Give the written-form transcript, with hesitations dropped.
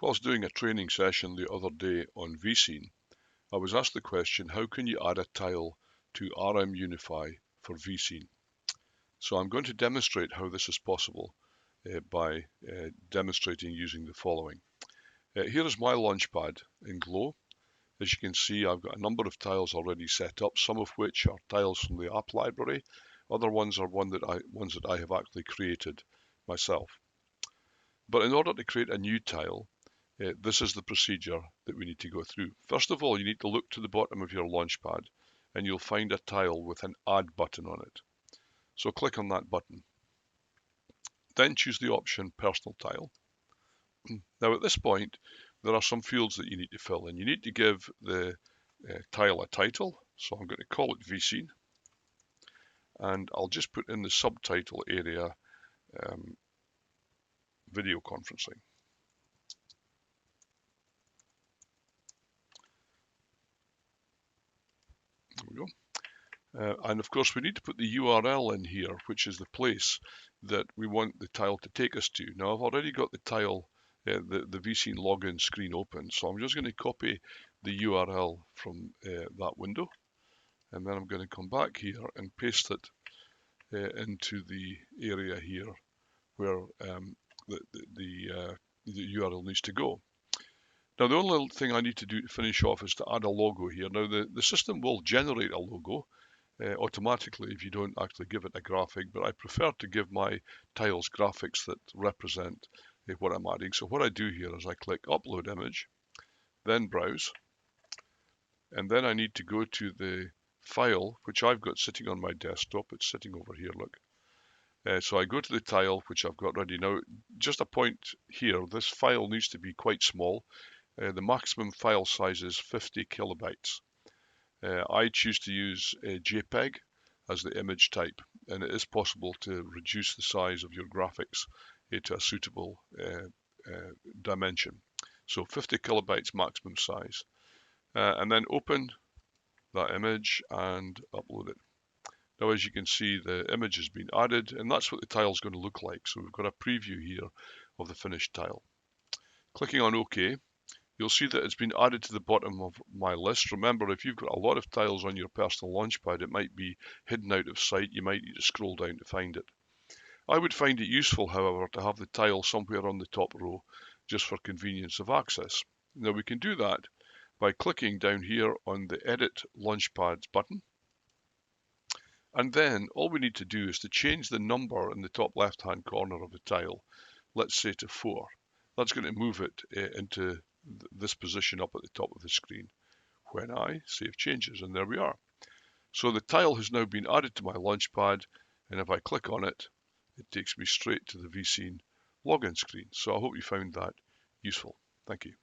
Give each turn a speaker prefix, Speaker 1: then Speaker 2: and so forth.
Speaker 1: Whilst doing a training session the other day on vScene, I was asked the question, how can you add a tile to RM Unify for vScene? So I'm going to demonstrate how this is possible by demonstrating using the following. Here is my launchpad in Glow. As you can see, I've got a number of tiles already set up, some of which are tiles from the app library. Other ones are ones that I have actually created myself. But in order to create a new tile, this is the procedure that we need to go through. First of all, you need to look to the bottom of your launchpad and you'll find a tile with an Add button on it. So click on that button. Then choose the option Personal Tile. Now at this point, there are some fields that you need to fill in. You need to give the tile a title. So I'm going to call it vScene. And I'll just put in the subtitle area video conferencing. There we go. And of course we need to put the URL in here, which is the place that we want the tile to take us to. Now I've already got the tile, the vScene login screen open, so I'm just going to copy the URL from that window, and then I'm going to come back here and paste it into the area here where the URL needs to go. Now the only thing I need to do to finish off is to add a logo here. Now the system will generate a logo automatically if you don't actually give it a graphic, but I prefer to give my tiles graphics that represent what I'm adding. So what I do here is I click Upload Image, then Browse, and then I need to go to the file which I've got sitting on my desktop. It's sitting over here, look. So I go to the tile which I've got ready. Now just a point here, this file needs to be quite small. The maximum file size is 50 kilobytes. I choose to use JPEG as the image type, and it is possible to reduce the size of your graphics to a suitable dimension. So 50 kilobytes maximum size. And then open that image and upload it. Now as you can see, the image has been added, and that's what the tile is going to look like. So we've got a preview here of the finished tile. Clicking on OK, you'll see that it's been added to the bottom of my list. Remember, if you've got a lot of tiles on your personal launchpad, it might be hidden out of sight. You might need to scroll down to find it. I would find it useful, however, to have the tile somewhere on the top row, just for convenience of access. Now we can do that by clicking down here on the Edit Launchpads button. And then all we need to do is to change the number in the top left-hand corner of the tile, let's say to 4. That's going to move it into this position up at the top of the screen when I save changes, and there we are. So the tile has now been added to my launchpad, and if I click on it, it takes me straight to the vScene login screen. So I hope you found that useful. Thank you.